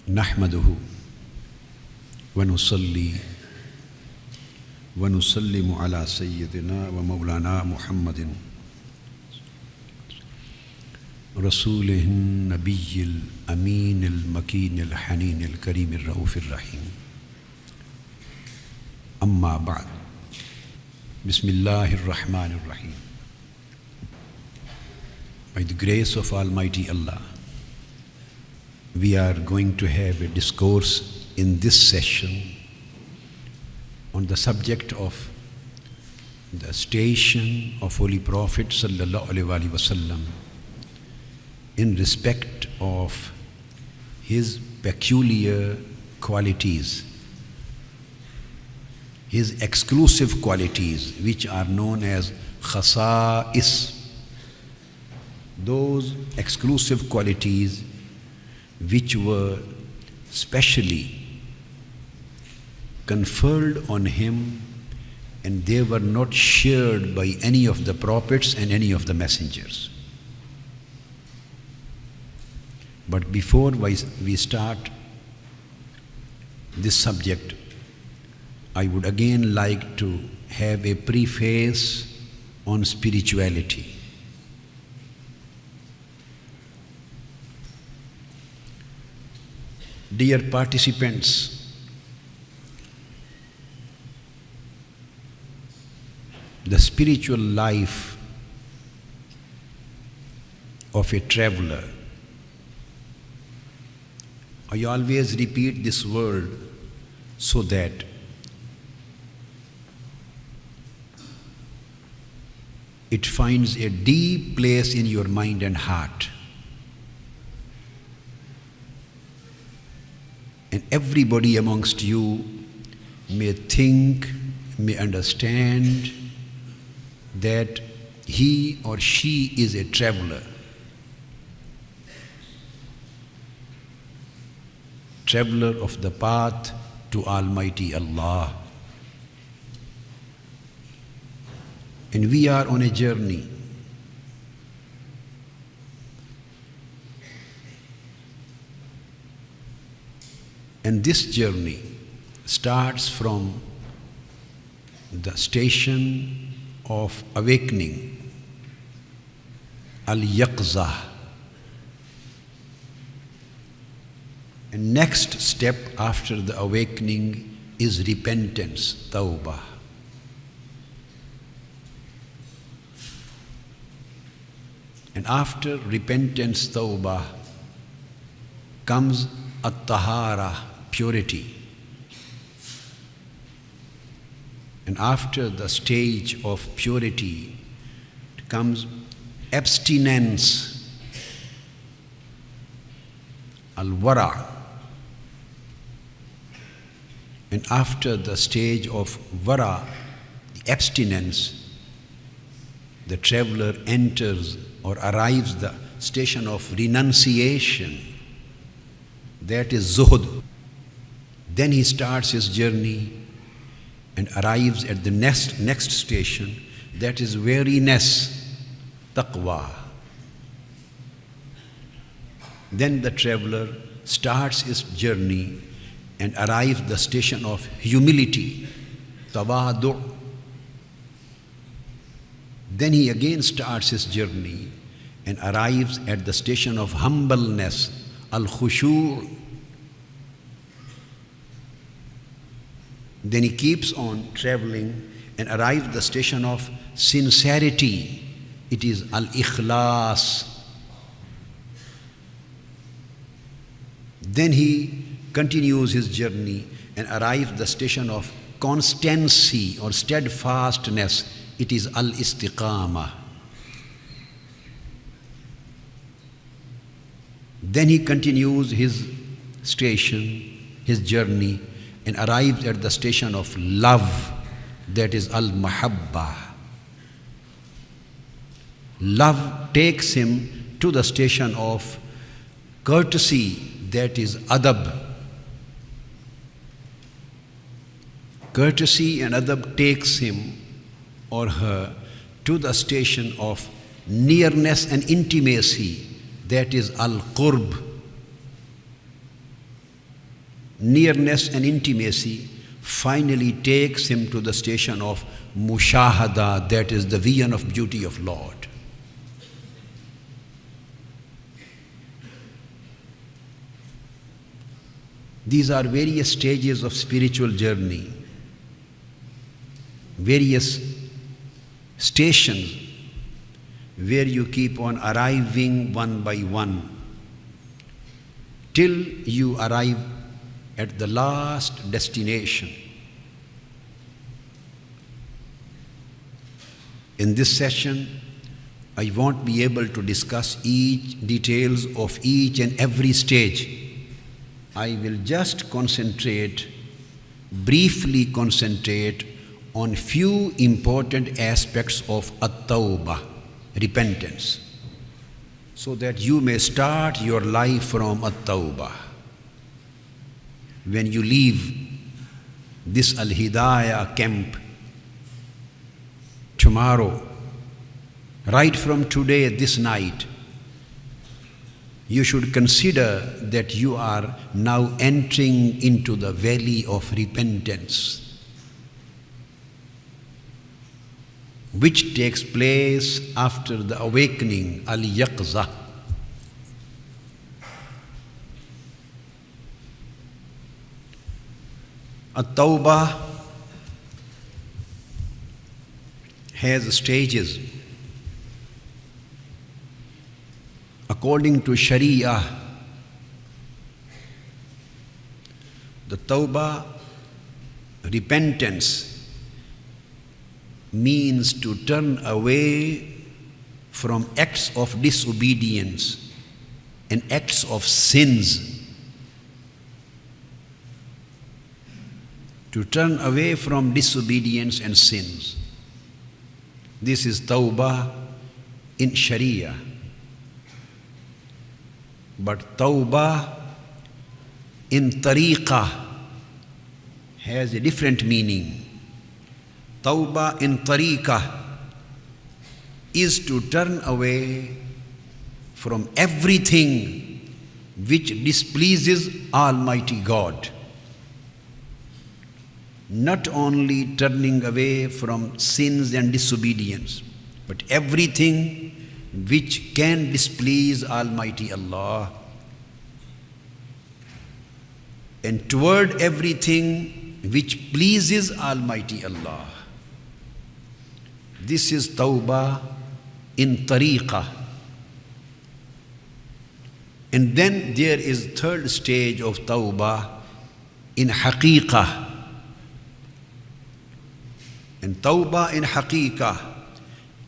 नहमदुहु व नुसल्ली व नुसल्लिमु अला सय्यदिना व मौलाना मुहम्मदिन रसूलिहिन नबिय्यिल अमीनिल मकीनिल हनीनिल करीमिर रऊफिर रहीम। अम्मा बाद, बिस्मिल्लाहिर रहमानिर रहीम। By the grace of Almighty Allah, we are going to have a discourse in this session on the subject of the station of Holy Prophet sallallahu alaihi wasallam in respect of his peculiar qualities, his exclusive qualities, which are known as khasa'is. Those exclusive qualities which were specially conferred on him, and they were not shared by any of the prophets and any of the messengers. But before we start this subject, I would again like to have a preface on spirituality. Dear participants, the spiritual life of a traveler, I always repeat this word so that it finds a deep place in your mind and heart. And everybody amongst you may think, may understand that he or she is a traveler. Traveler of the path to Almighty Allah. And we are on a journey. And this journey starts from the station of awakening, al-yaqzah. And next step after the awakening is repentance, tawbah. And after repentance, tawbah, comes at-tahara, purity. And after the stage of purity comes abstinence, al-wara. And after the stage of vara, the abstinence, the traveler enters or arrives the station of renunciation. That is zuhud. Then he starts his journey and arrives at the next station, that is weariness, taqwa. Then the traveler starts his journey and arrives at the station of humility, tawadu. Then he again starts his journey and arrives at the station of humbleness, al-khushu'. Then he keeps on traveling and arrives at the station of sincerity. It is al-ikhlas. Then he continues his journey and arrives at the station of constancy or steadfastness. It is al-istiqamah. Then he continues his station, his journey, and arrives at the station of love, that is al-mahabba. Love takes him to the station of courtesy, that is adab. Courtesy and adab takes him or her to the station of nearness and intimacy, that is al-qurb. nearness and intimacy finally takes him to the station of mushahada, that is the vision of beauty of Lord. These are various stages of spiritual journey, various stations where you keep on arriving one by one till you arrive at the last destination. In this session, I won't be able to discuss each details of each and every stage. I will just briefly concentrate on few important aspects of at-tawbah, repentance, so that you may start your life from at-tawbah. When you leave this Al-Hidayah camp tomorrow, right from today, this night, you should consider that you are now entering into the valley of repentance, which takes place after the awakening, al-yaqza. At-tawbah has stages. According to Sharia, the tawbah, repentance, means to turn away from acts of disobedience and acts of sins. To turn away from disobedience and sins. This is tawbah in Sharia. But tawbah in tariqah has a different meaning. Tawbah in tariqah is to turn away from everything which displeases Almighty God. Not only turning away from sins and disobedience, but everything which can displease Almighty Allah, and toward everything which pleases Almighty Allah. This is tawbah in tariqah. And then there is third stage of tawbah in haqiqah. And tawbah in haqiqah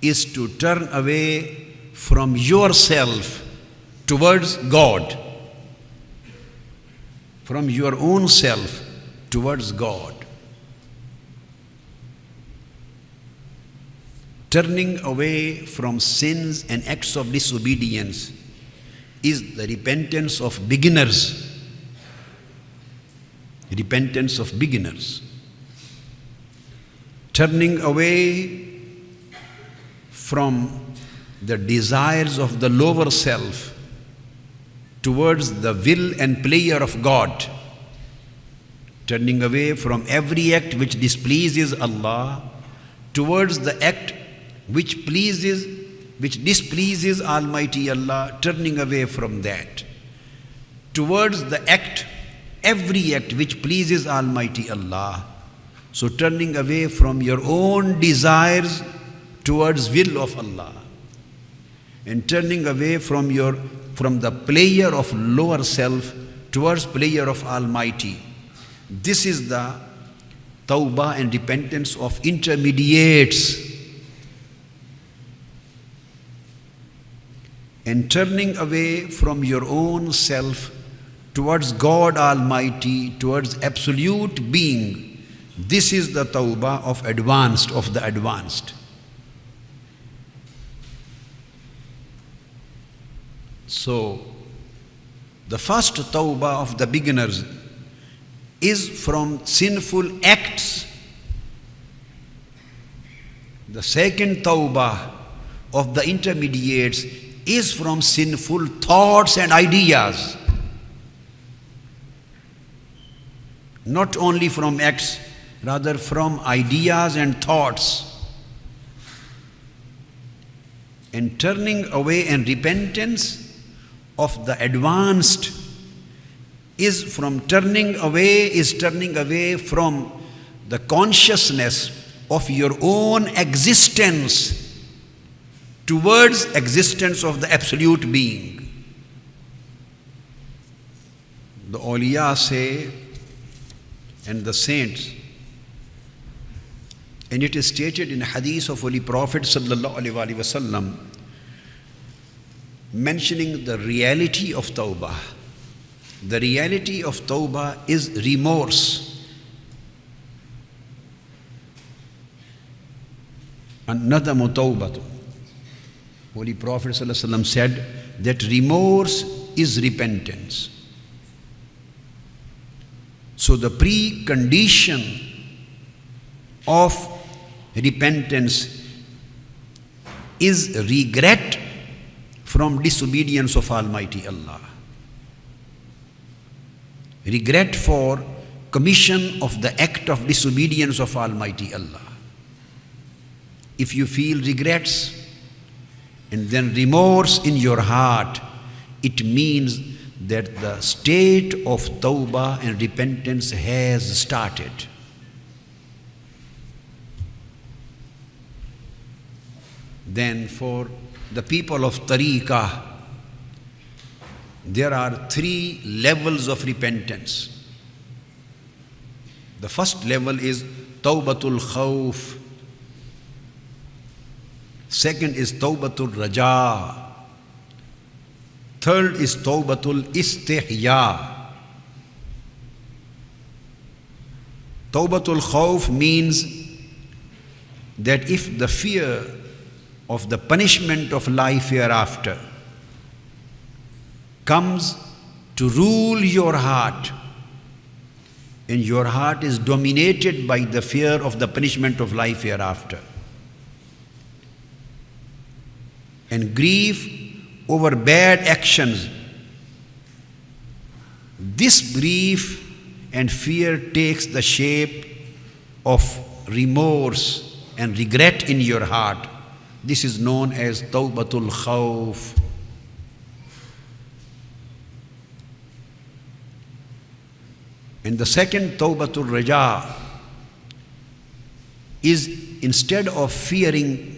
is to turn away from yourself towards God, from your own self towards God. Turning away from sins and acts of disobedience is the repentance of beginners. Repentance of beginners. Turning away from the desires of the lower self towards the will and pleasure of God. Turning away from every act which displeases Allah towards the act which displeases Almighty Allah, turning away from that. Towards the act, every act which pleases Almighty Allah. So turning away from your own desires towards will of Allah. And turning away from the pleasure of lower self towards pleasure of Almighty. This is the tawbah and repentance of intermediates. And turning away from your own self towards God Almighty, towards absolute being. This is the tawbah of the advanced. So, the first tawbah of the beginners is from sinful acts. The second tawbah of the intermediates is from sinful thoughts and ideas. not only from acts, rather from ideas and thoughts. And turning away and repentance of the advanced is turning away from the consciousness of your own existence towards existence of the absolute being. The awliya say, and the saints, and it is stated in hadith of Holy Prophet sallallahu alaihi wasallam, mentioning the reality of tawbah. The reality of tawbah is remorse. An-nadamu tawbatu. Holy Prophet sallallahu alaihi wasallam said that remorse is repentance. So the precondition of repentance is regret from disobedience of Almighty Allah. Regret for commission of the act of disobedience of Almighty Allah. If you feel regrets and then remorse in your heart, it means that the state of tawbah and repentance has started. Then for the people of tariqah, there are 3 levels of repentance. The first level is tawbatul khawf. Second is tawbatul raja. Third is tawbatul istihya. Tawbatul khawf means that if the fear of the punishment of life hereafter comes to rule your heart, and your heart is dominated by the fear of the punishment of life hereafter, and grief over bad actions, this grief and fear takes the shape of remorse and regret in your heart. This is known as tawbatul khawf. And the second tawbatul raja is, instead of fearing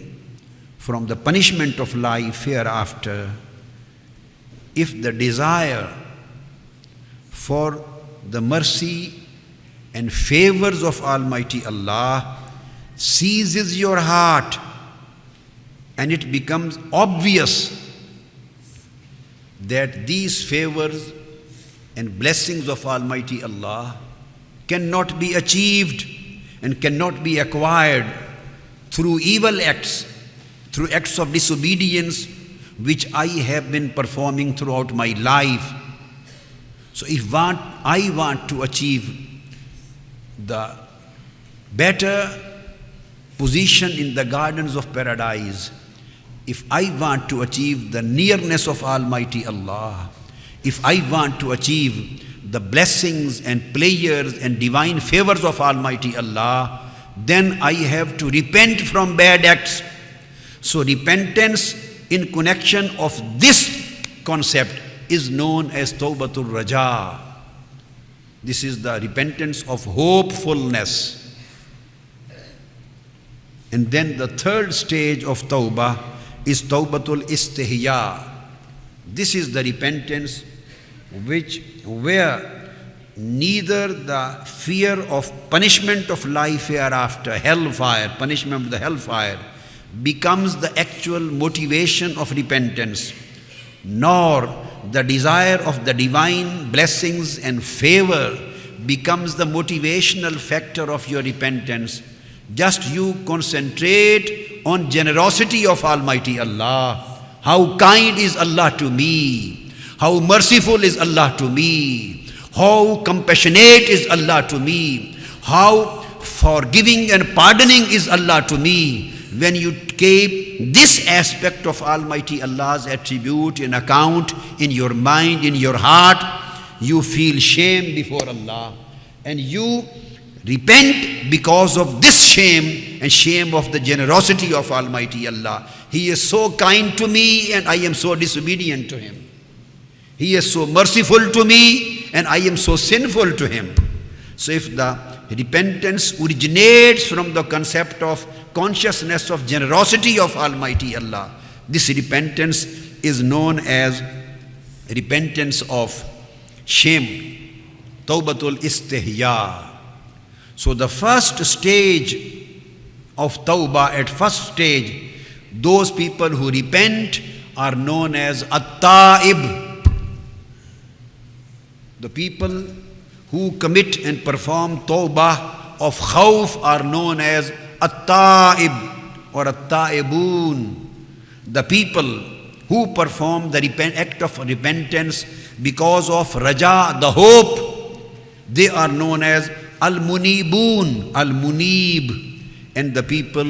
from the punishment of life hereafter, if the desire for the mercy and favors of Almighty Allah seizes your heart, and it becomes obvious that these favors and blessings of Almighty Allah cannot be achieved and cannot be acquired through evil acts, through acts of disobedience which I have been performing throughout my life. So if I want to achieve the better position in the gardens of paradise, if I want to achieve the nearness of Almighty Allah, if I want to achieve the blessings and pleasures and divine favors of Almighty Allah, then I have to repent from bad acts. So repentance in connection of this concept is known as tawbatul raja. This is the repentance of hopefulness. And then the third stage of tawbah is tawbatul istihya. This is the repentance where neither the fear of punishment of life hereafter, hellfire, punishment of the hellfire, becomes the actual motivation of repentance, nor the desire of the divine blessings and favor becomes the motivational factor of your repentance. Just you concentrate on generosity of Almighty Allah. How kind is Allah to me? How merciful is Allah to me? How compassionate is Allah to me? How forgiving and pardoning is Allah to me? When you keep this aspect of Almighty Allah's attribute in account, in your mind, in your heart, you feel shame before Allah. and you repent because of this shame and shame of the generosity of Almighty Allah. He is so kind to me and I am so disobedient to Him. He is so merciful to me and I am so sinful to Him. So if the repentance originates from the concept of consciousness of generosity of Almighty Allah, this repentance is known as repentance of shame, Tawbatul Istihya. So the first stage of Tawbah, at first stage, those people who repent are known as At-Ta'ib. The people who commit and perform Tawbah of Khawf are known as At-Ta'ib or At-Ta'ibun. The people who perform the act of repentance because of Raja, the hope, they are known as Al-Munibun, Al-Munib. And the people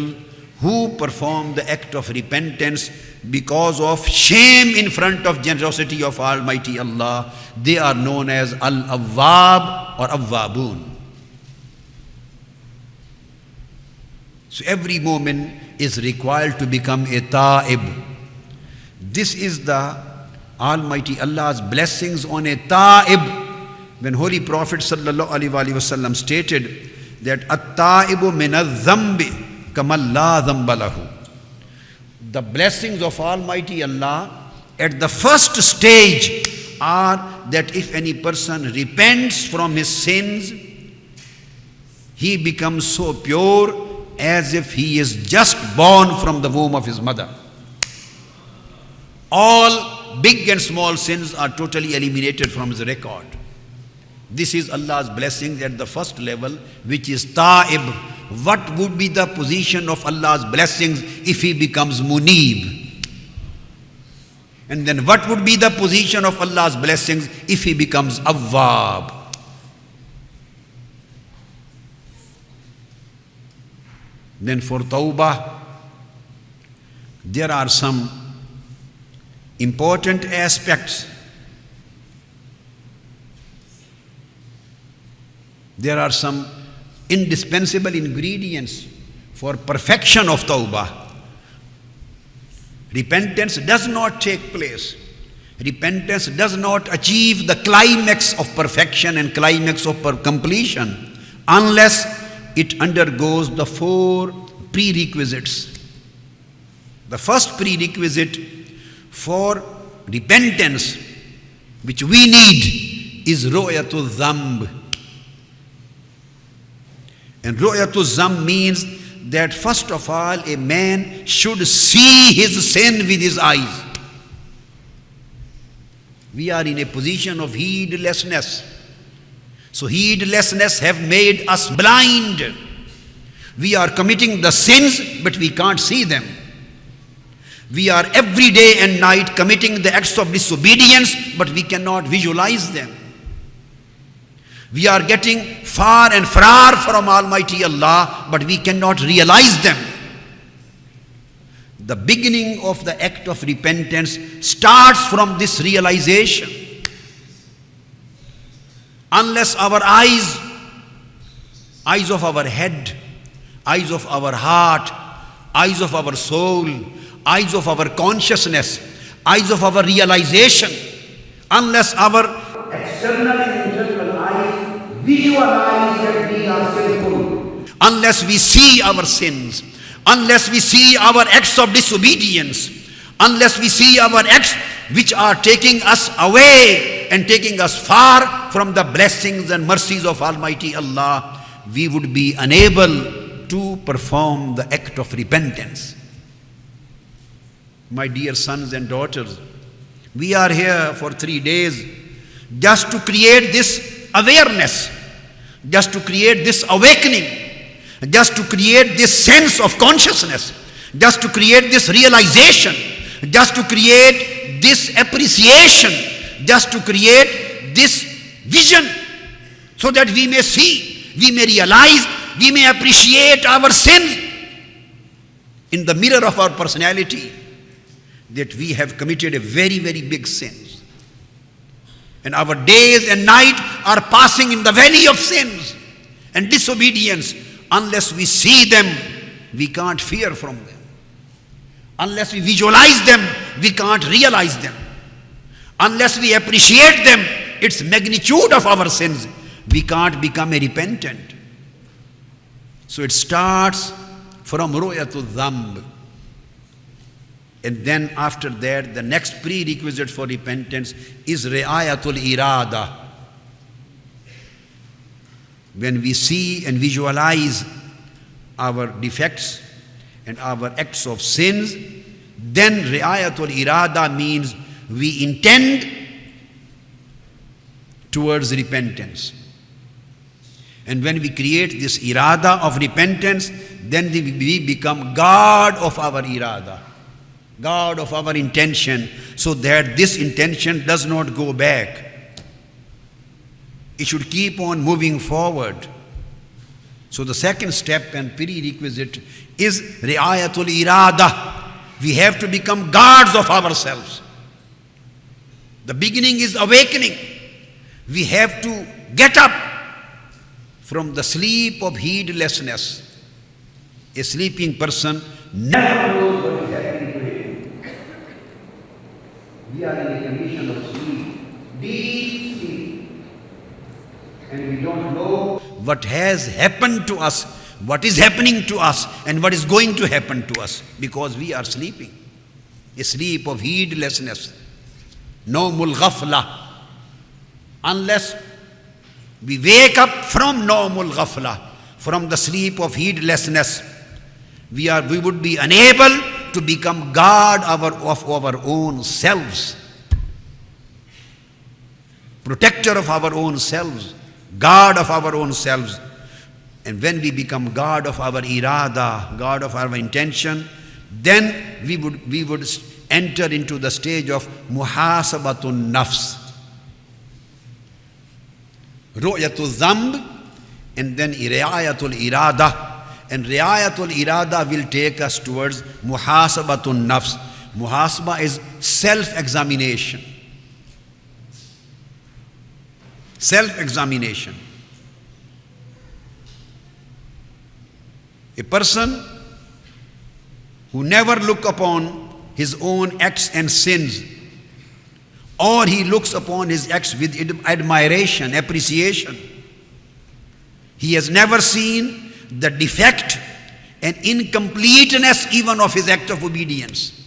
who perform the act of repentance because of shame in front of generosity of Almighty Allah, they are known as Al-Awwab or Awwabun. So every moment is required to become a ta'ib. This is the Almighty Allah's blessings on a ta'ib. When Holy Prophet sallallahu alaihi wasallam stated that at-ta'ibu min adh-dhanbi kama la dhanba lahu. The blessings of Almighty Allah at the first stage are that if any person repents from his sins, he becomes so pure as if he is just born from the womb of his mother. All big and small sins are totally eliminated from his record. This is Allah's blessings at the first level, which is ta'ib. What would be the position of Allah's blessings if he becomes munib? And then what would be the position of Allah's blessings if he becomes awwab? Then for tawbah, there are some important aspects. There are some indispensable ingredients for perfection of tawbah. Repentance does not take place. Repentance does not achieve the climax of perfection and climax of completion unless it undergoes the 4 prerequisites. The first prerequisite for repentance, which we need, is ru'yatul dhanb. And ru'yatul dhanb means that first of all a man should see his sin with his eyes. We are in a position of heedlessness. So heedlessness have made us blind. We are committing the sins, but we can't see them. We are every day and night committing the acts of disobedience, but we cannot visualize them. We are getting far and far from Almighty Allah, but we cannot realize them. The beginning of the act of repentance starts from this realization. Unless our eyes of our head, eyes of our heart, eyes of our soul, eyes of our consciousness, eyes of our realization, unless our external and internal eyes visualize that we are sinful, unless we see our sins, unless we see our acts of disobedience, unless we see our acts which are taking us away and taking us far from the blessings and mercies of Almighty Allah, we would be unable to perform the act of repentance. My dear sons and daughters, we are here for 3 days just to create this awareness, just to create this awakening, just to create this sense of consciousness, just to create this realization, just to create this appreciation, just to create this vision, so that we may see, we may realize, we may appreciate our sins in the mirror of our personality, that we have committed a very, very big sin. And our days and night are passing in the valley of sins and disobedience. Unless we see them, we can't fear from them. Unless we visualize them, we can't realize them. Unless we appreciate them, its magnitude of our sins, we can't become a repentant. So it starts from ru'yatul dhanb. And then after that, the next prerequisite for repentance is ri'ayatul irada. When we see and visualize our defects and our acts of sins, then ri'ayatul irada means we intend towards repentance. And when we create this irada of repentance, then we become God of our irada, God of our intention, so that this intention does not go back. It should keep on moving forward. So the second step and prerequisite is ri'ayatul irada. We have to become gods of ourselves. The beginning is awakening. We have to get up from the sleep of heedlessness. A sleeping person never knows what is happening to him. We are in a condition of sleep, deep sleep, and we don't know what has happened to us, what is happening to us, and what is going to happen to us, because we are sleeping. A sleep of heedlessness, nawmul ghafla. Unless we wake up from nawmul ghafla, from the sleep of heedlessness, we would be unable to become God of our own selves, protector of our own selves, God of our own selves. And when we become God of our irada, God of our intention, then we would enter into the stage of muhasabatun nafs, ru'yatul dhanb, and then ri'ayatul irada. And ri'ayatul irada will take us towards muhasabatun nafs. Muhasaba is self-examination. Self-examination. A person who never look upon his own acts and sins, or he looks upon his acts with admiration, appreciation. He has never seen the defect and incompleteness even of his act of obedience.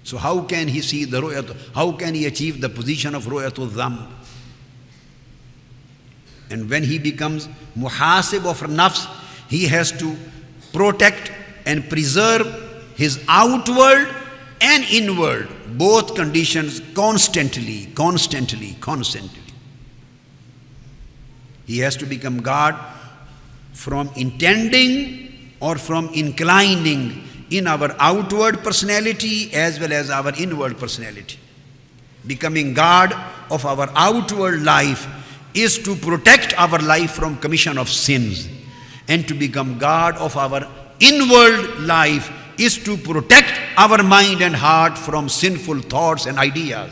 So how can he see the ru'yat? How can he achieve the position of ru'yatul dhanb? And when he becomes muhasib of nafs, he has to protect and preserve his outward and inward, both conditions constantly. He has to become God from intending or from inclining in our outward personality as well as our inward personality. Becoming God of our outward life is to protect our life from commission of sins, and to become God of our inward life is to protect our mind and heart from sinful thoughts and ideas.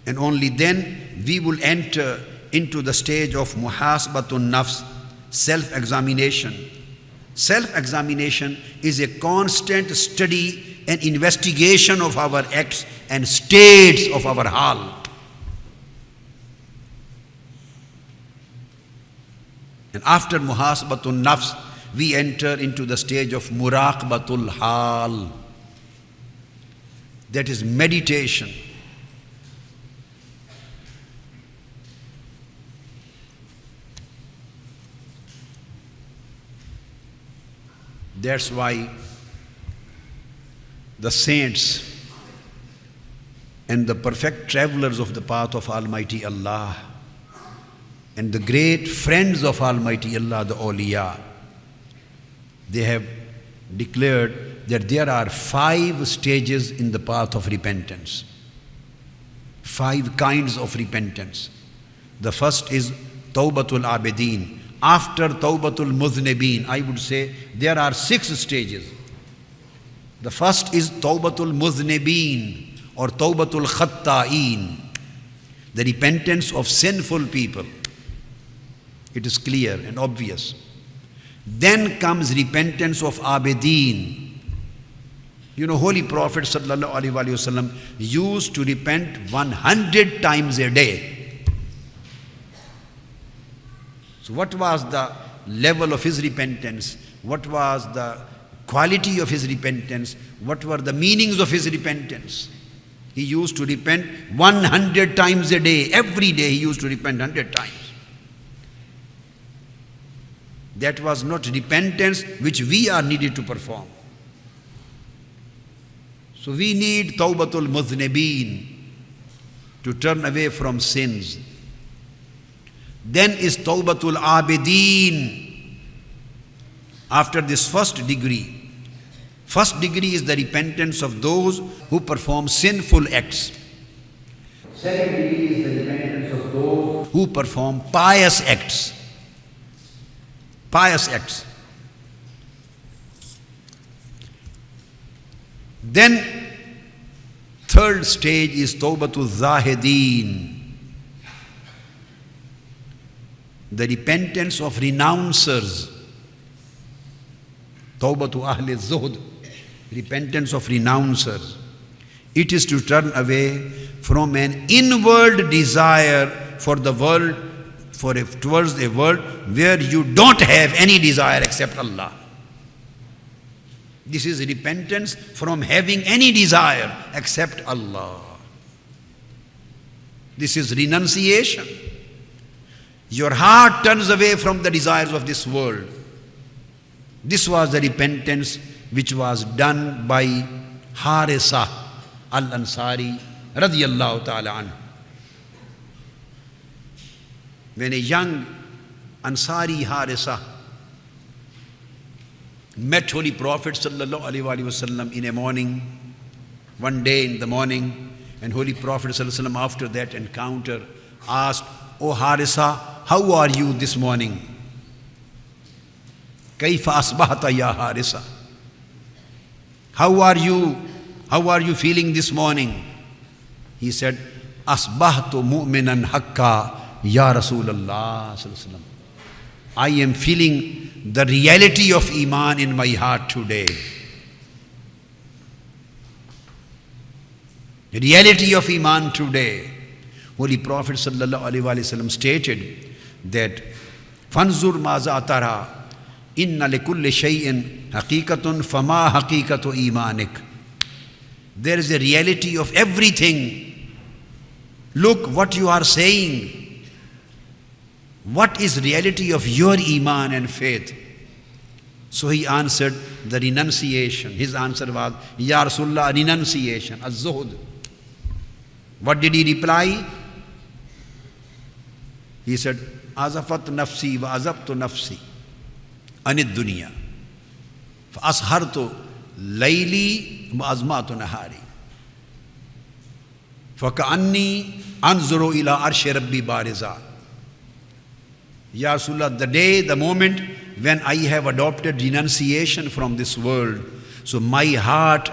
And only then we will enter into the stage of muhasabatun nafs, self-examination. Self-examination is a constant study and investigation of our acts and states of our hal. And after muhasabatun nafs, we enter into the stage of muraqabatul hal. That is meditation. That's why the saints and the perfect travelers of the path of Almighty Allah and the great friends of Almighty Allah, the awliya, they have declared that there are 5 stages in the path of repentance. 5 kinds of repentance. The first is Tawbatul Abidin. After Tawbatul Muznibin, I would say there are 6 stages. The first is Tawbatul Muznibeen or Tawbatul Khatta'een, the repentance of sinful people. It is clear and obvious. Then comes repentance of Abideen. You know, Holy Prophet sallallahu alaihi wasallam used to repent 100 times a day. So what was the level of his repentance? What was the quality of his repentance? What were the meanings of his repentance? He used to repent 100 times a day. Every day he used to repent 100 times. That was not repentance which we are needed to perform. So we need Tawbatul Muznibeen, to turn away from sins. Then is Tawbatul Abideen. After this first degree is the repentance of those who perform sinful acts. Second degree is the repentance of those who perform pious acts. Pious acts. Then third stage is Tawbatul Zahideen, the repentance of renouncers. Tawbatu Ahli Zuhd, repentance of renouncers. It is to turn away from an inward desire for the world, towards a world where you don't have any desire except Allah. This is repentance from having any desire except Allah. This is renunciation. Your heart turns away from the desires of this world. This was the repentance which was done by Harisa al-Ansari radiyallahu ta'ala anhu. When a young Ansari Harisa met Holy Prophet sallallahu alaihi wasallam in a morning, one day in the morning, and Holy Prophet sallallahu alaihi wasallam after that encounter asked, "O Harisa, how are you this morning? Kaifa asbahta ya Harisa? How are you feeling this morning?" He said, "Asbahtu mu'minan hakka ya Rasulullah sallallahu alaihi wasallam. I am feeling the reality of Iman in my heart today." The reality of Iman today. Holy Prophet sallallahu alaihi wasallam stated that, "Fanzur maza tara, inna likulli shay'in haqiqatun fama haqiqatu imanik." There is a reality of everything. Look what you are saying. What is reality of your Iman and faith? So he answered, the renunciation. His answer was, "Ya Rasulullah, renunciation, az-zuhd." What did he reply? He said, "Azafat nafsi wa azabtu nafsi anid dunya fa ashartu layli wa azmatu nahari fa ka'anni anzuru ila arshi rabbi bariza." Ya Rasulullah, the moment when I have adopted renunciation from this world, so my heart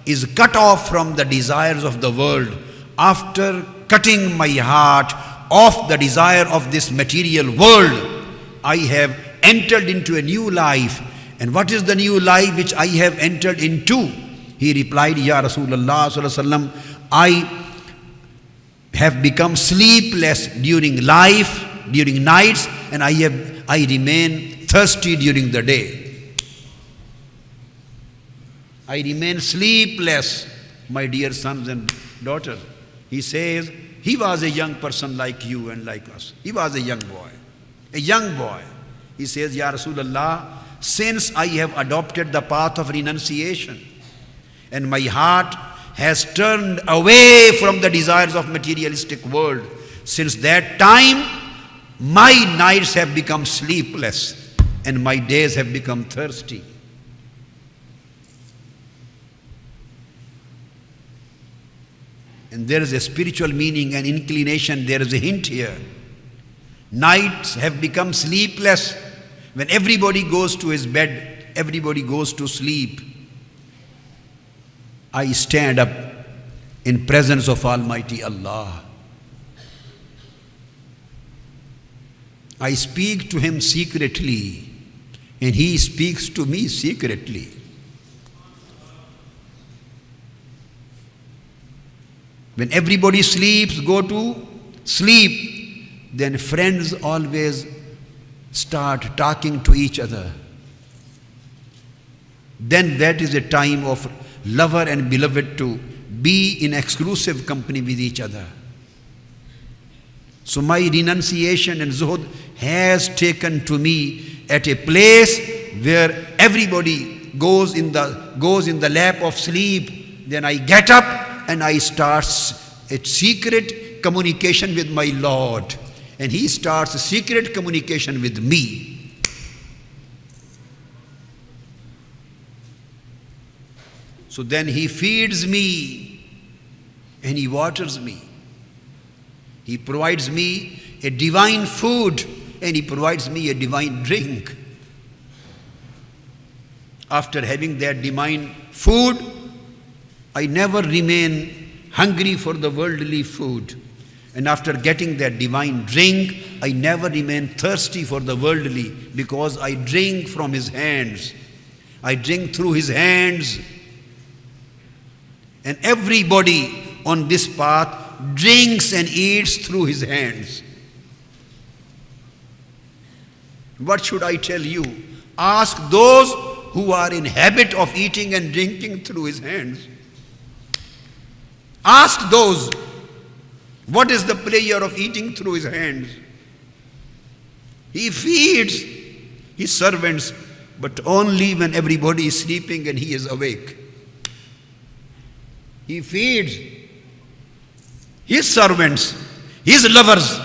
is cut off from the desires of the world. After cutting my heart off the desire of this material world, I have entered into a new life. And what is the new life which I have entered into? He replied, "Ya Rasulullah sallallahu alaihi wasallam, I have become sleepless during nights, and I remain thirsty during the day. I remain sleepless." My dear sons and daughters, he says, he was a young person like you and like us. He was a young boy. He says, "Ya Rasulullah, since I have adopted the path of renunciation and my heart has turned away from the desires of materialistic world, since that time my nights have become sleepless and my days have become thirsty." And there is a spiritual meaning and inclination, there is a hint here. Nights have become sleepless. When everybody goes to his bed, everybody goes to sleep. I stand up in presence of Almighty Allah. I speak to Him secretly, and He speaks to me secretly. When everybody sleeps, go to sleep, then friends always start talking to each other. Then that is a time of lover and beloved to be in exclusive company with each other. So my renunciation and zuhud has taken to me at a place where everybody goes in the lap of sleep. Then I get up and I start a secret communication with my Lord, and He starts a secret communication with me. So then He feeds me and He waters me. He provides me a divine food and He provides me a divine drink. After having that divine food, I never remain hungry for the worldly food. And after getting that divine drink, I never remain thirsty for the worldly, because I drink from His hands. I drink through His hands. And everybody on this path drinks and eats through His hands. What should I tell you? Ask those who are in habit of eating and drinking through His hands. Ask those, what is the pleasure of eating through His hands? He feeds His servants, but only when everybody is sleeping and He is awake. He feeds His servants, His lovers,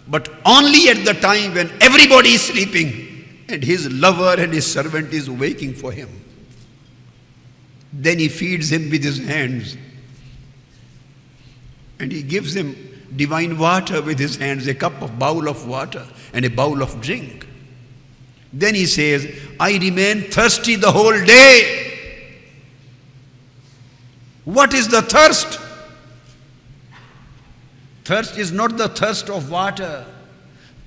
but only at the time when everybody is sleeping and His lover and His servant is waiting for Him. Then He feeds him with His hands. And He gives him divine water with His hands, a bowl of water and a bowl of drink. Then He says, I remain thirsty the whole day. What is the thirst? Thirst is not the thirst of water.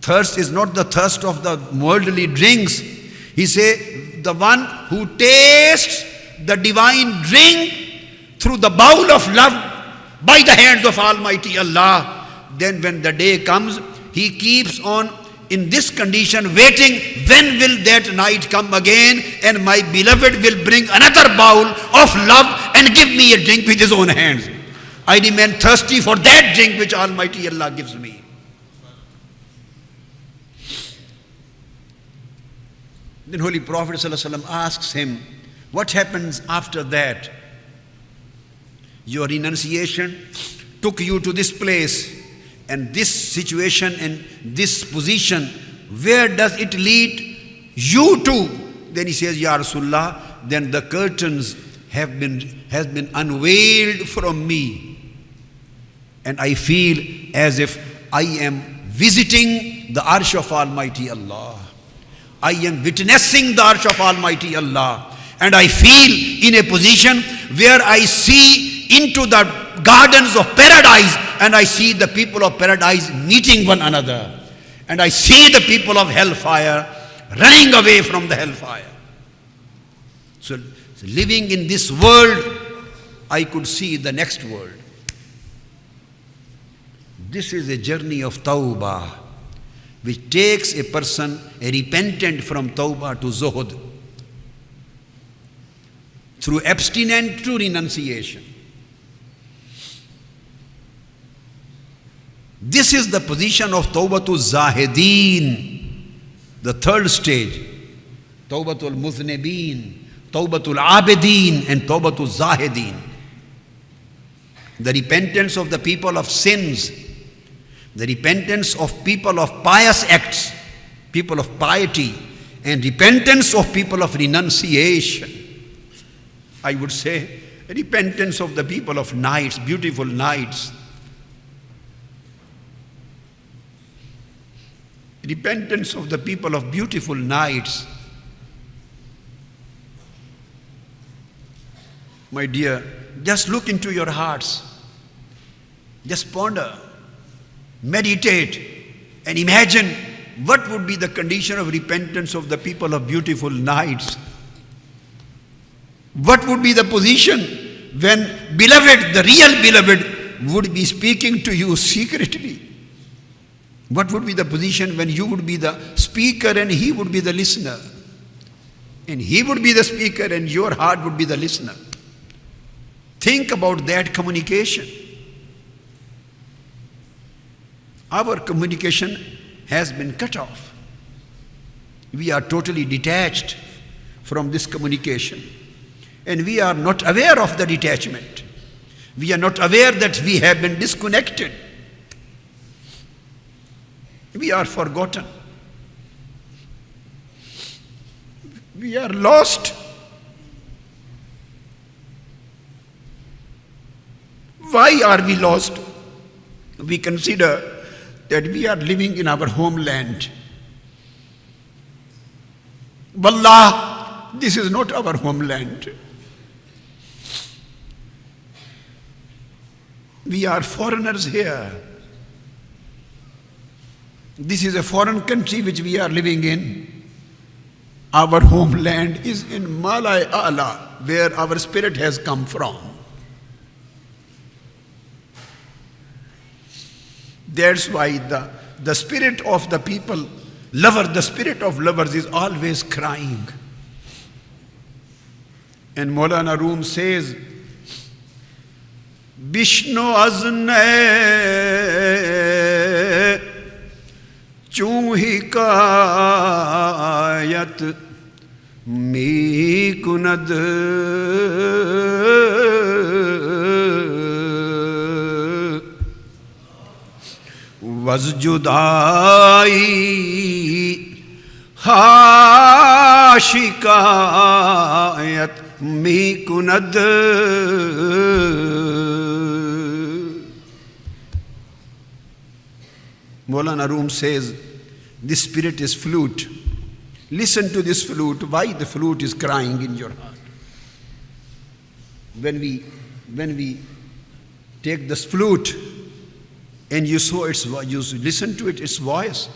Thirst is not the thirst of the worldly drinks. He says, the one who tastes the divine drink through the bowl of love by the hands of Almighty Allah, then when the day comes, he keeps on in this condition, waiting, when will that night come again and my beloved will bring another bowl of love and give me a drink with his own hands. I remain thirsty for that drink which Almighty Allah gives me. Then Holy Prophet ﷺ asks him, what happens after that? Your renunciation took you to this place, and this situation and this position, where does it lead you to? Then he says, Ya Rasulullah, then the curtains has been unveiled from me, and I feel as if I am visiting the Arsh of Almighty Allah. I am witnessing the Arsh of Almighty Allah, and I feel in a position where I see into the gardens of paradise, and I see the people of paradise meeting one another, and I see the people of hellfire running away from the hellfire. So living in this world, I could see the next world. This is a journey of tawbah, which takes a person, a repentant, from tawbah to zuhud, through abstinence to renunciation. This is the position of Tawbatul Zahideen, the third stage. Tawbatul Muznibeen, Tawbatul Abideen, and Tawbatul Zahideen. The repentance of the people of sins, the repentance of people of pious acts, people of piety, and repentance of people of renunciation. I would say repentance of the people of nights, beautiful nights. Repentance of the people of beautiful nights. My dear, just look into your hearts. Just ponder, meditate, and imagine what would be the condition of repentance of the people of beautiful nights. What would be the position when beloved, the real beloved, would be speaking to you secretly? What would be the position when you would be the speaker and he would be the listener? And he would be the speaker and your heart would be the listener. Think about that communication. Our communication has been cut off. We are totally detached from this communication. And we are not aware of the detachment. We are not aware that we have been disconnected. We are forgotten. We are lost. Why are we lost? We consider that we are living in our homeland. Wallah, this is not our homeland. We are foreigners here. This is a foreign country which we are living in. Our homeland is in Malay Ala, where our spirit has come from. That's why the spirit of the people, the spirit of lovers is always crying. And Maulana Rum says, Vishnu azne chuhi kayat mi kunad was judai ha shikayat mi kunad. Maulana Rum says, this spirit is flute. Listen to this flute. Why the flute is crying in your heart? When we take this flute and you listen to it, its voice,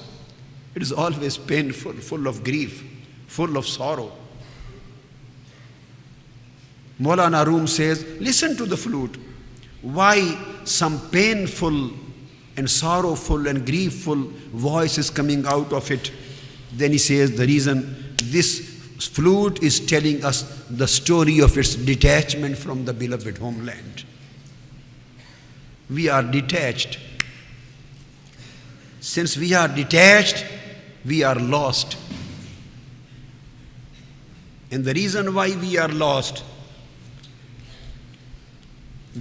it is always painful, full of grief, full of sorrow. Maulana Rum says, listen to the flute. Why some painful and sorrowful and griefful voice is coming out of it? Then he says the reason, this flute is telling us the story of its detachment from the beloved homeland. We are detached. Since we are detached, we are lost. And the reason why we are lost,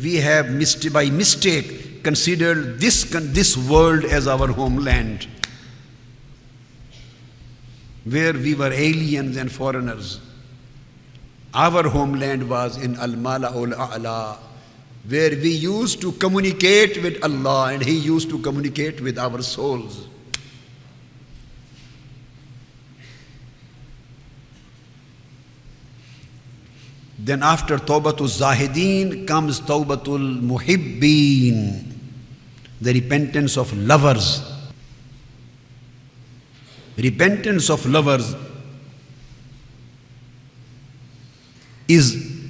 we have by mistake considered this world as our homeland, where we were aliens and foreigners. Our homeland was in Al-Mala'ul A'la, where we used to communicate with Allah and He used to communicate with our souls. Then after Tawbatul Zahideen comes Tawbatul Muhibbeen, the repentance of lovers. Repentance of lovers is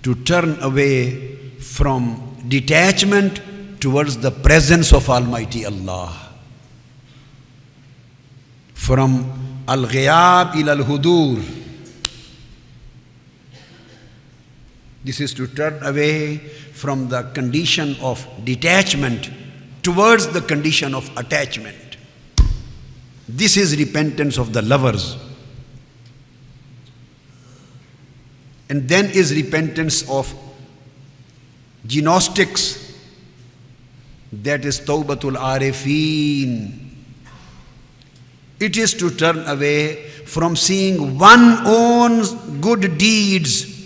to turn away from detachment towards the presence of Almighty Allah. From al-ghiyab ila al-hudur. This is to turn away from the condition of detachment towards the condition of attachment. This is repentance of the lovers. And then is repentance of gnostics. That is Tawbatul Arifin. It is to turn away from seeing one's own good deeds.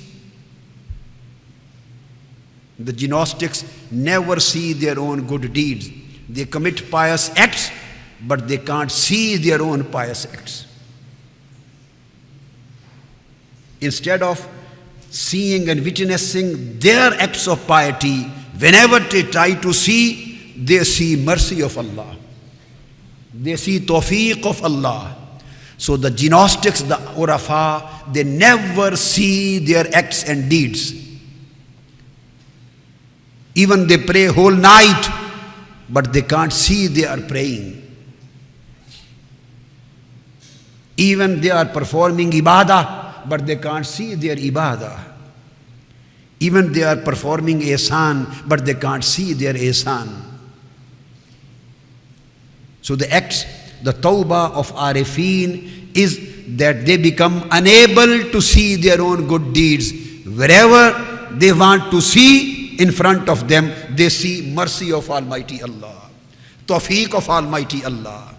The gnostics never see their own good deeds. They commit pious acts, but they can't see their own pious acts. Instead of seeing and witnessing their acts of piety, whenever they try to see, they see mercy of Allah. They see tawfiq of Allah. So the gnostics, the urafa, they never see their acts and deeds. Even they pray whole night, but they can't see they are praying. Even they are performing ibadah, but they can't see their ibadah. Even they are performing ihsan, but they can't see their ihsan. So the acts, the tawbah of arifin is that they become unable to see their own good deeds. Wherever they want to see in front of them, they see mercy of Almighty Allah, tawfiq of Almighty Allah.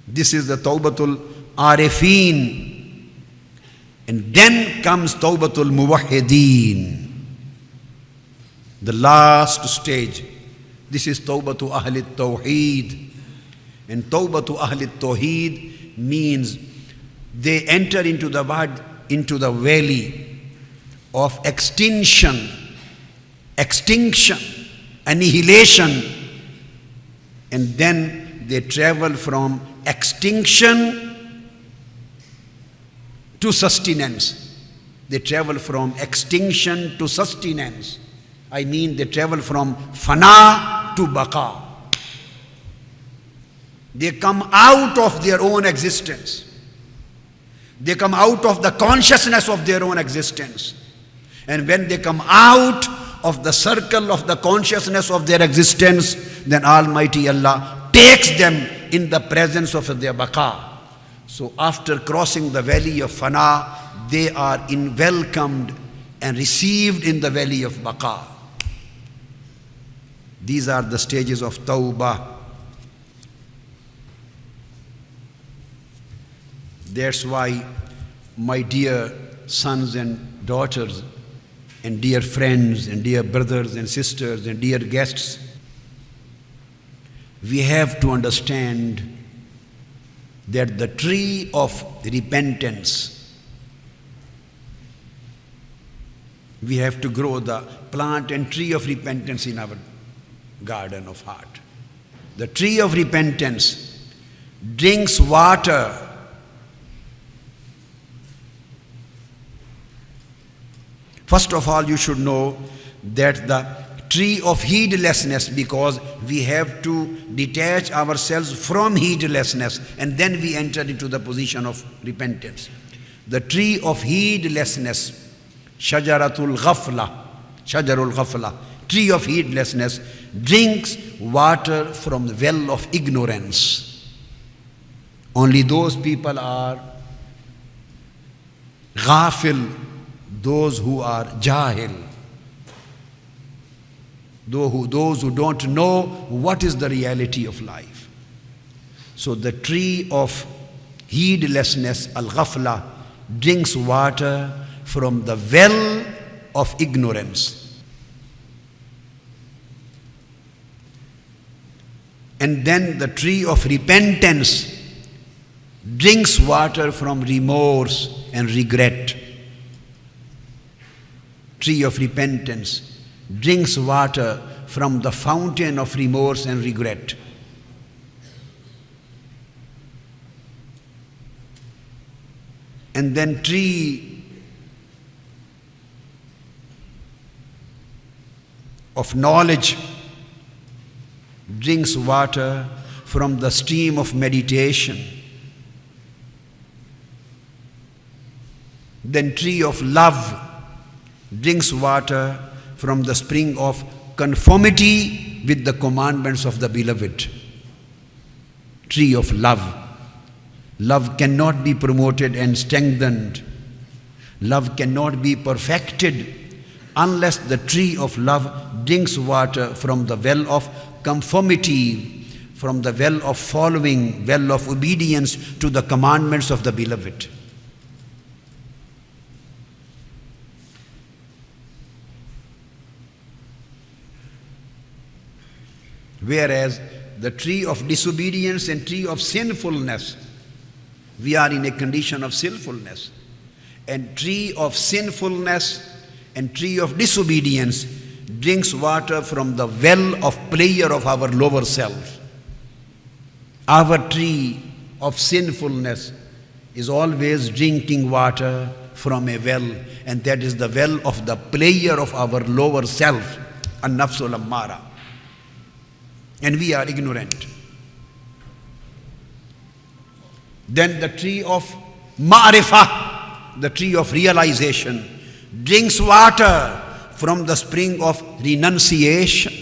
This is the tawbatul arifin. And then comes tawbatul muwahhideen, the last stage. This is tawbatu ahli tawheed. And tawbatu ahli tawheed means they enter into the valley of extinction, annihilation, and then they travel from extinction to sustenance. They travel from extinction to sustenance. I mean, they travel from fana to baqa. They come out of their own existence. They come out of the consciousness of their own existence. And when they come out of the circle of the consciousness of their existence, then Almighty Allah takes them in the presence of their baqa. So after crossing the valley of fana, they are welcomed and received in the valley of baqa. These are the stages of tawbah. That's why, my dear sons and daughters, and dear friends, and dear brothers and sisters, and dear guests, we have to understand that the tree of repentance, we have to grow the plant and tree of repentance in our garden of heart. The tree of repentance drinks water First of all, you should know that the tree of heedlessness, because we have to detach ourselves from heedlessness and then we enter into the position of repentance. The tree of heedlessness, Shajarul Ghafla, tree of heedlessness, drinks water from the well of ignorance. Only those people are ghafil, those who are jahil, those who don't know what is the reality of life. So the tree of heedlessness, al-ghafla, drinks water from the well of ignorance. And then the tree of repentance drinks water from remorse and regret. Tree of repentance drinks water from the fountain of remorse and regret. And then tree of knowledge drinks water from the stream of meditation. Then tree of love drinks water from the spring of conformity with the commandments of the beloved. Tree of love. Love cannot be promoted and strengthened. Love cannot be perfected unless the tree of love drinks water from the well of conformity, from the well of following, well of obedience to the commandments of the beloved. Whereas the tree of disobedience and tree of sinfulness, We are in a condition of sinfulness. And tree of sinfulness and tree of disobedience drinks water from the well of pleasure of our lower self. Our tree of sinfulness is always drinking water from a well, and that is the well of the pleasure of our lower self, an-nafsul ammara. And we are ignorant. Then the tree of ma'rifah, the tree of realization, drinks water from the spring of renunciation.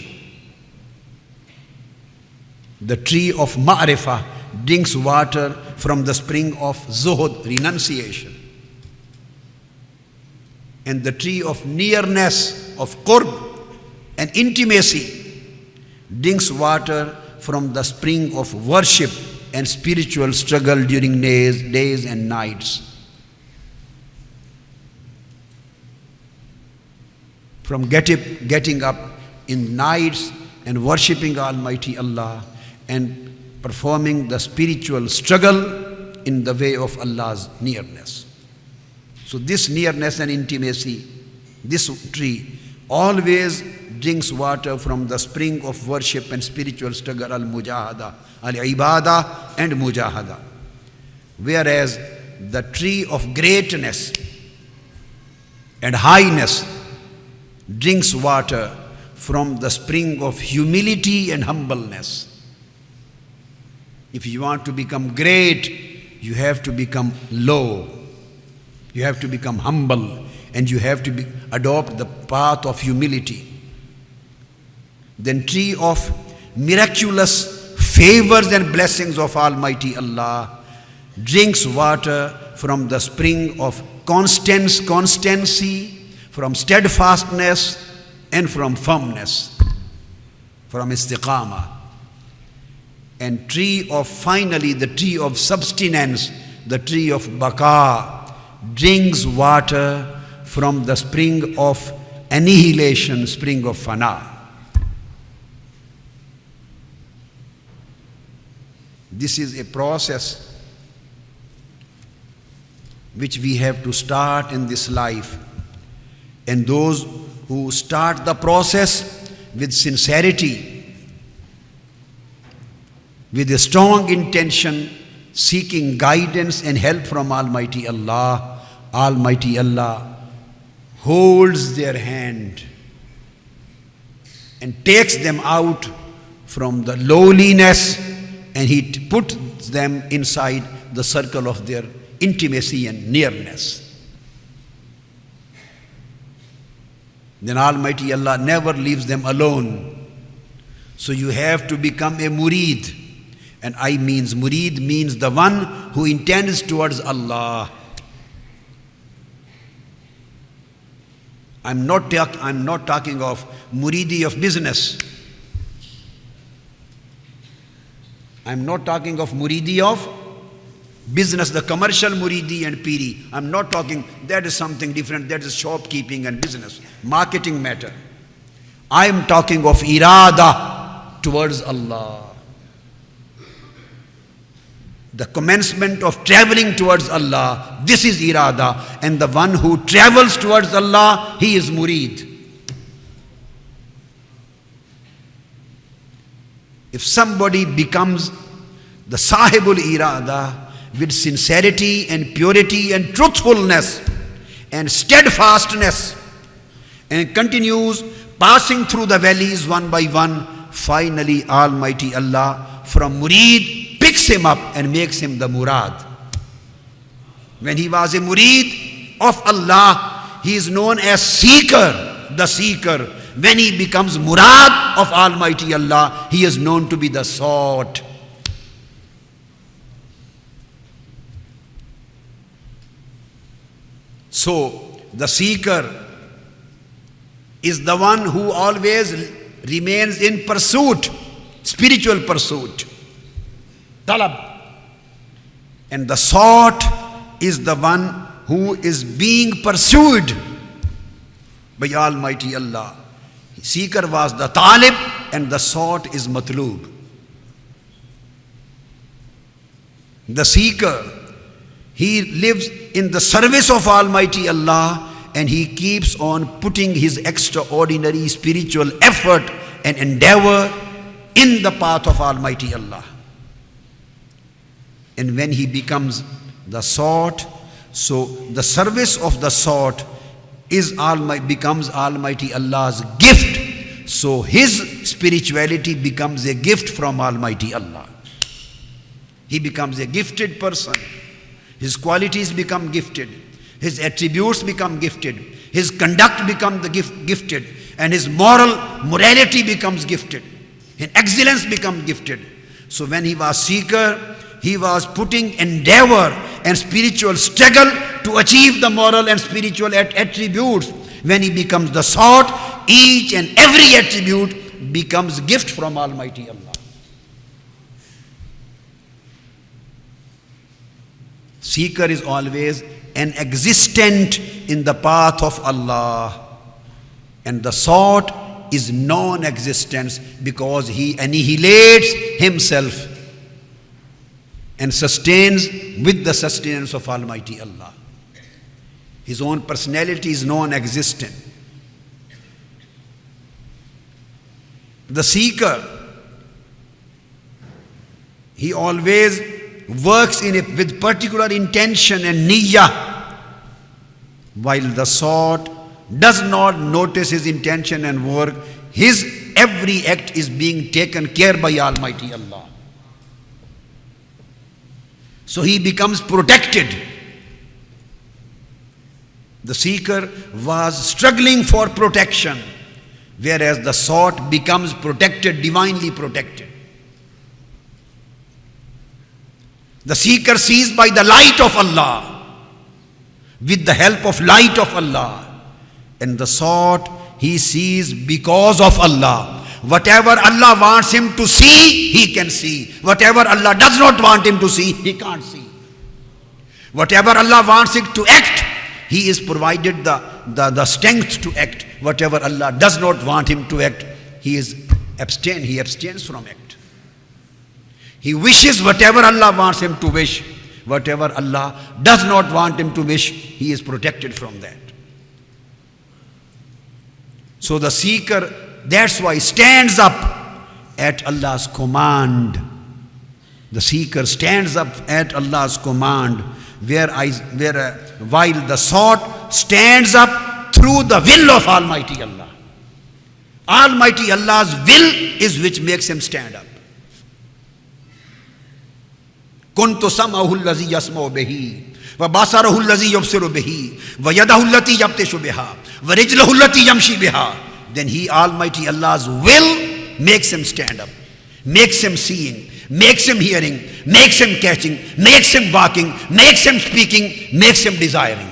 The tree of ma'rifah drinks water from the spring of zuhud, renunciation. And the tree of nearness, of qurb and intimacy, drinks water from the spring of worship and spiritual struggle during days and nights. From getting up in nights and worshipping Almighty Allah and performing the spiritual struggle in the way of Allah's nearness. So this nearness and intimacy, this tree always drinks water from the spring of worship and spiritual struggle, al-mujahada, al-ibadah and mujahada. Whereas the tree of greatness and highness drinks water from the spring of humility and humbleness. If you want to become great, you have to become low. You have to become humble, and you have to adopt the path of humility. Then tree of miraculous favors and blessings of Almighty Allah drinks water from the spring of constancy, from steadfastness and from firmness, from istiqamah. And finally the tree of subsistence, the tree of baqa, drinks water from the spring of annihilation, spring of fana. This is a process which we have to start in this life. And those who start the process with sincerity, with a strong intention, seeking guidance and help from Almighty Allah holds their hand and takes them out from the lowliness, and He puts them inside the circle of their intimacy and nearness. Then Almighty Allah never leaves them alone. So you have to become a murid. And murid means the one who intends towards Allah. I'm not talking of muridi of business. I'm not talking of muridi of business, the commercial muridi and piri. I'm not talking, that is something different. That is shopkeeping and business, marketing matter. I'm talking of irada towards Allah. The commencement of traveling towards Allah, this is irada. And the one who travels towards Allah, he is murid. If somebody becomes the sahibul irada with sincerity and purity and truthfulness and steadfastness, and continues passing through the valleys one by one, finally Almighty Allah from murid picks him up and makes him the murad. When he was a murid of Allah, he is known as seeker, the seeker. When he becomes murad of Almighty Allah, he is known to be the sought. So, the seeker is the one who always remains in pursuit, spiritual pursuit, talab. And the sought is the one who is being pursued by Almighty Allah. Seeker was the talib and the sought is matloob. The seeker He lives in the service of Almighty Allah, and he keeps on putting his extraordinary spiritual effort and endeavor in the path of Almighty Allah. And when he becomes the sort, so the service of the sort becomes Almighty Allah's gift. So his spirituality becomes a gift from Almighty Allah. He becomes a gifted person. His qualities become gifted. His attributes become gifted. His conduct becomes gifted. And his morality becomes gifted. His excellence becomes gifted. So when he was seeker, he was putting endeavor and spiritual struggle to achieve the moral and spiritual attributes. When he becomes the sort, each and every attribute becomes gift from Almighty Allah. Seeker is always an existent in the path of Allah, and the sort is non-existence because he annihilates himself and sustains with the sustenance of Almighty Allah. His own personality is non-existent. The seeker, he always works with particular intention and niyyah, while the sort does not notice his intention and work. His every act is being taken care by Almighty Allah. So he becomes protected. The seeker was struggling for protection, whereas the sort becomes protected, divinely protected. The seeker sees by the light of Allah, with the help of light of Allah, and the sort he sees because of Allah. Whatever Allah wants him to see, he can see. Whatever Allah does not want him to see, he can't see. Whatever Allah wants it to act, he is provided the strength to act. Whatever Allah does not want him to act, he abstains from act. He wishes whatever Allah wants him to wish. Whatever Allah does not want him to wish, he is protected from that. So the seeker, that's why, stands up at Allah's command. The seeker stands up at Allah's command, while the sort stands up through the will of Almighty Allah. Almighty Allah's will is which makes him stand up. كنت سمعه الذي يسمع به وبصره الذي يبصر به ويده التي يبطش بها ورجله التي يمشي بها. Then he, Almighty Allah's will, makes him stand up, makes him seeing, makes him hearing, makes him catching, makes him walking, makes him speaking, makes him desiring.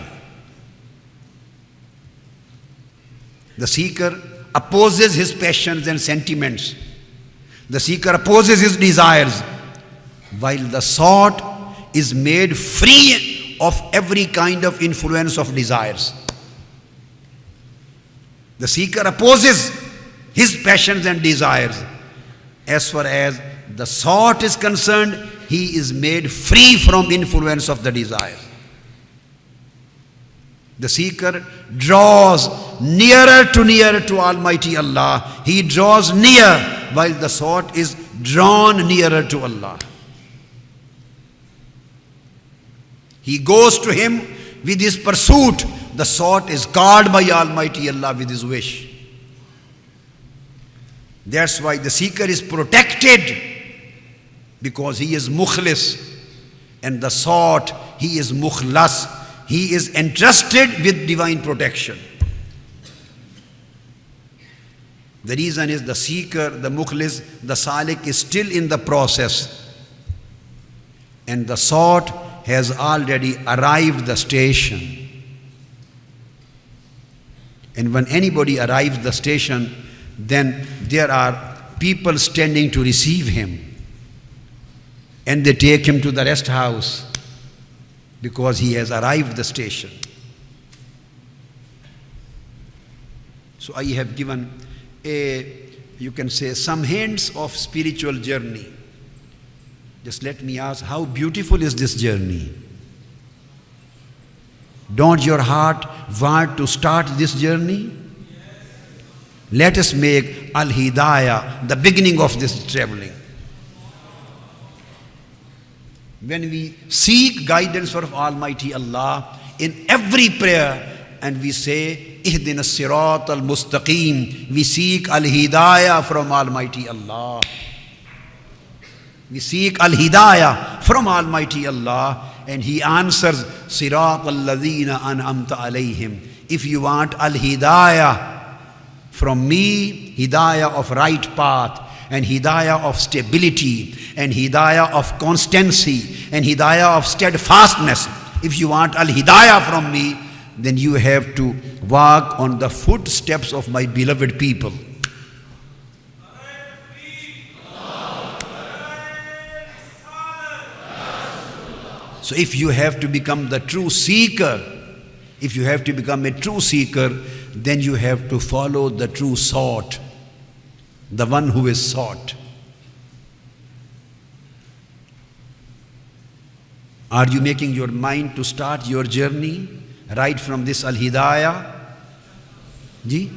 The seeker opposes his passions and sentiments. The seeker opposes his desires, while the sort is made free of every kind of influence of desires. The seeker opposes his passions and desires. As far as the sort is concerned, he is made free from influence of the desire. The seeker draws nearer to Almighty Allah. He draws near, while the sort is drawn nearer to Allah. He goes to him with his pursuit. The sort is called by Almighty Allah with his wish. That's why the seeker is protected, because he is mukhlis, and the sort, he is mukhlas. He is entrusted with divine protection. The reason is the seeker, the mukhlis, the salik is still in the process, and the sort has already arrived the station. And when anybody arrives the station, then there are people standing to receive him, and they take him to the rest house because he has arrived the station. So I have given you can say, some hints of spiritual journey. Just let me ask, how beautiful is this journey? Don't your heart want to start this journey? Let us make Al-Hidayah the beginning of this traveling. When we seek guidance from Almighty Allah in every prayer and we say, Ihdina Sirat al-Mustaqim, we seek Al-Hidayah from Almighty Allah. We seek Al-Hidayah from Almighty Allah, and He answers, Sirat al-Ladhina an'amta alayhim. If you want Al-Hidayah from me, Hidayah of right path, and Hidayah of stability, and Hidayah of constancy, and Hidayah of steadfastness, if you want Al-Hidayah from me, then you have to walk on the footsteps of my beloved people. So if you have to become the true seeker, if you have to become a true seeker, then you have to follow the true sought, the one who is sought. Are you making your mind to start your journey right from this Al-Hidayah? Ji?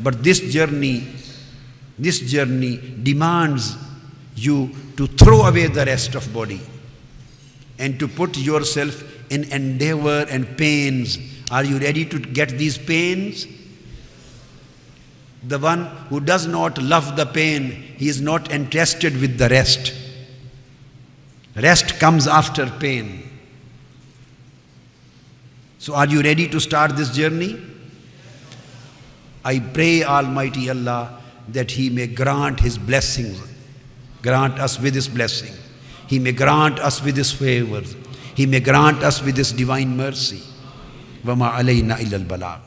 But this journey demands you to throw away the rest of body and to put yourself in endeavor and pains. Are you ready to get these pains? The one who does not love the pain, he is not interested with the rest. Rest comes after pain. So are you ready to start this journey? I pray Almighty Allah that He may grant His blessings, grant us with His blessing. He may grant us with His favors. He may grant us with His divine mercy. وَمَا عَلَيْنَا إِلَّا الْبَلَاغُ.